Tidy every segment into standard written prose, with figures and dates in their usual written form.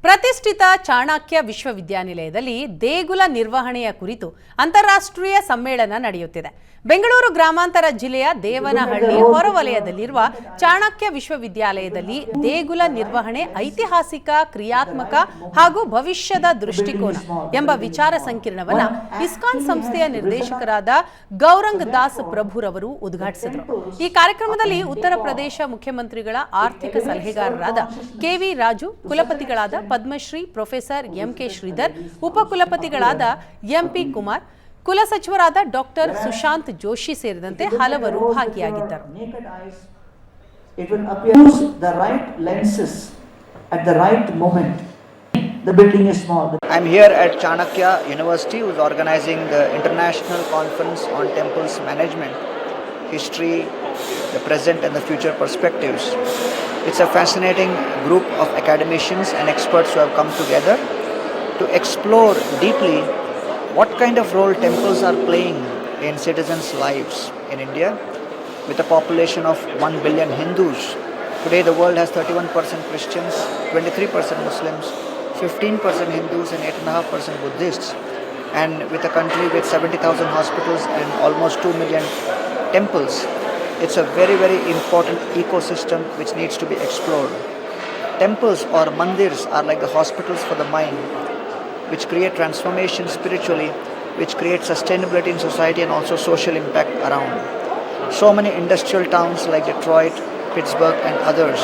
ಪ್ರತಿಷ್ಠಿತ ಚಾಣಕ್ಯ ವಿಶ್ವವಿದ್ಯಾನಿಲಯದಲ್ಲಿ ದೇಗುಲ ನಿರ್ವಹಣೆಯ ಕುರಿತು ಅಂತಾರಾಷ್ಟ್ರೀಯ ಸಮ್ಮೇಳನ ನಡೆಯುತ್ತಿದೆ. ಬೆಂಗಳೂರು ಗ್ರಾಮಾಂತರ ಜಿಲ್ಲೆಯ ದೇವನಹಳ್ಳಿ ಹೊರವಲಯದಲ್ಲಿರುವ ಚಾಣಕ್ಯ ವಿಶ್ವವಿದ್ಯಾಲಯದಲ್ಲಿ ದೇಗುಲ ನಿರ್ವಹಣೆ ಐತಿಹಾಸಿಕ, ಕ್ರಿಯಾತ್ಮಕ ಹಾಗೂ ಭವಿಷ್ಯದ ದೃಷ್ಟಿಕೋನ ಎಂಬ ವಿಚಾರ ಸಂಕಿರಣವನ್ನು ಇಸ್ಕಾನ್ ಸಂಸ್ಥೆಯ ನಿರ್ದೇಶಕರಾದ ಗೌರಂಗ್ ದಾಸ್ ಪ್ರಭುರವರು ಉದ್ಘಾಟಿಸಿದರು. ಈ ಕಾರ್ಯಕ್ರಮದಲ್ಲಿ ಉತ್ತರ ಪ್ರದೇಶ ಮುಖ್ಯಮಂತ್ರಿಗಳ ಆರ್ಥಿಕ ಸಲಹೆಗಾರರಾದ ಕೆವಿ ರಾಜು, ಕುಲಪತಿಗಳಾದ ಪದ್ಮಶ್ರೀ ಪ್ರೊಫೆಸರ್ ಎಂಕೆ ಶ್ರೀಧರ್, ಉಪಕುಲಪತಿಗಳಾದ ಎಂಪಿ ಕುಮಾರ್, ಕುಲಸಚಿವರಾದ ಡಾಕ್ಟರ್ ಸುಶಾಂತ್ ಜೋಶಿ ಸೇರಿದಂತೆ ಹಲವರು ಭಾಗಿಯಾಗಿದ್ದರು. It will use the right lenses at the right moment. The building is small. I'm here at Chanakya University, who is organizing the International Conference on Temples Management, History, the Present and the Future Perspectives. It's a fascinating group of academicians and experts who have come together to explore deeply what kind of role temples are playing in citizens' lives in India. With a population of 1 billion Hindus, today the world has 31% Christians, 23% Muslims, 15% Hindus and 8.5% Buddhists. And with a country with 70,000 hospitals and almost 2 million temples, it's a very, very important ecosystem which needs to be explored. Temples or mandirs are like the hospitals for the mind, which create transformation spiritually, which create sustainability in society and also social impact around. So many industrial towns like Detroit, Pittsburgh and others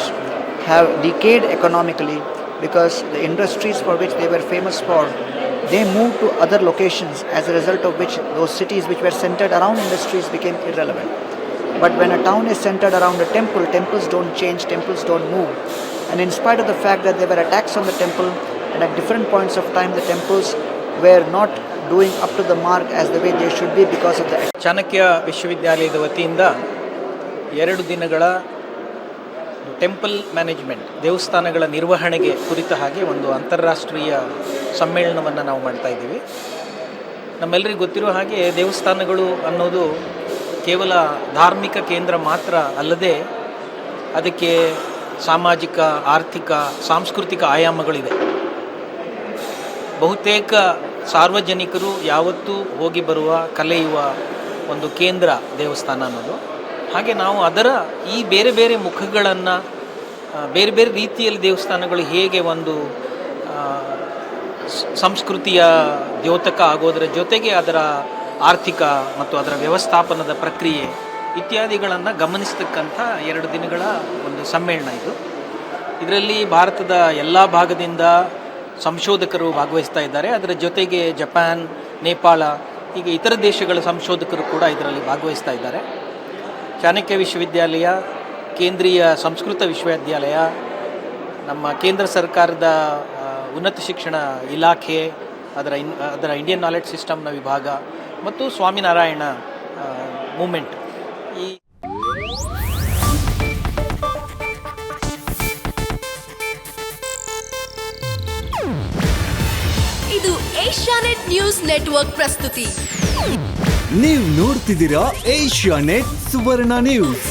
have decayed economically because the industries for which they were famous for, they moved to other locations, as a result of which those cities which were centered around industries became irrelevant. But when a town is centered around a temple, temples don't change, temples don't move. And in spite of the fact that there were attacks on the temple, and at different points of time the temples were not doing up to the mark as the way they should be because of the Chanakya ವಿಶ್ವವಿದ್ಯಾಲಯದ ವತಿಯಿಂದ 2 ದಿನಗಳ temple management, ದೇವಸ್ಥಾನಗಳ ನಿರ್ವಹಣೆಗೆ ಕುರಿತ ಹಾಗೆ ಒಂದು ಅಂತಾರಾಷ್ಟ್ರೀಯ ಸಮ್ಮೇಳನವನ್ನು ನಾವು ಮಾಡ್ತಾ ಇದ್ದೀವಿ. ನಮ್ಮೆಲ್ಲರಿಗೂ ಗೊತ್ತಿರೋ ಹಾಗೆ ದೇವಸ್ಥಾನಗಳು ಅನ್ನೋದು ಕೇವಲ ಧಾರ್ಮಿಕ ಕೇಂದ್ರ ಮಾತ್ರ ಅಲ್ಲದೆ ಅದಕ್ಕೆ ಸಾಮಾಜಿಕ, ಆರ್ಥಿಕ, ಸಾಂಸ್ಕೃತಿಕ ಆಯಾಮಗಳಿದೆ. ಬಹುತೇಕ ಸಾರ್ವಜನಿಕರು ಯಾವತ್ತೂ ಹೋಗಿ ಬರುವ, ಕಲೆಯುವ ಒಂದು ಕೇಂದ್ರ ದೇವಸ್ಥಾನ ಅನ್ನೋದು. ಹಾಗೆ ನಾವು ಅದರ ಈ ಬೇರೆ ಬೇರೆ ಮುಖಗಳನ್ನು, ಬೇರೆ ಬೇರೆ ರೀತಿಯಲ್ಲಿ ದೇವಸ್ಥಾನಗಳು ಹೇಗೆ ಒಂದು ಸಂಸ್ಕೃತಿಯ ದ್ಯೋತಕ ಆಗೋದರ ಜೊತೆಗೆ ಅದರ ಆರ್ಥಿಕ ಮತ್ತು ಅದರ ವ್ಯವಸ್ಥಾಪನದ ಪ್ರಕ್ರಿಯೆ ಇತ್ಯಾದಿಗಳನ್ನು ಗಮನಿಸ್ತಕ್ಕಂಥ 2 ದಿನಗಳ ಒಂದು ಸಮ್ಮೇಳನ ಇದು. ಇದರಲ್ಲಿ ಭಾರತದ ಎಲ್ಲ ಭಾಗದಿಂದ ಸಂಶೋಧಕರು ಭಾಗವಹಿಸ್ತಾ ಇದ್ದಾರೆ. ಅದರ ಜೊತೆಗೆ ಜಪಾನ್, ನೇಪಾಳ, ಹೀಗೆ ಇತರ ದೇಶಗಳ ಸಂಶೋಧಕರು ಕೂಡ ಇದರಲ್ಲಿ ಭಾಗವಹಿಸ್ತಾ ಇದ್ದಾರೆ. ಚಾಣಕ್ಯ ವಿಶ್ವವಿದ್ಯಾಲಯ ಕೇಂದ್ರೀಯ ಸಂಸ್ಕೃತ ವಿಶ್ವವಿದ್ಯಾಲಯ, ನಮ್ಮ ಕೇಂದ್ರ ಸರ್ಕಾರದ ಉನ್ನತ ಶಿಕ್ಷಣ ಇಲಾಖೆ, ಅದರ ಇಂಡಿಯನ್ ನಾಲೆಡ್ಜ್ ಸಿಸ್ಟಮ್ನ ವಿಭಾಗ ಮತ್ತು ಸ್ವಾಮಿನಾರಾಯಣ ಮೂಮೆಂಟ್, ಈ ಇದು ಏಷ್ಯಾನೆಟ್ ನ್ಯೂಸ್ ನೆಟ್ವರ್ಕ್ ಪ್ರಸ್ತುತಿ. ನೀವು ನೋಡ್ತಿದ್ದೀರಾ ಏಷ್ಯಾನೆಟ್ ಸುವರ್ಣ ನ್ಯೂಸ್.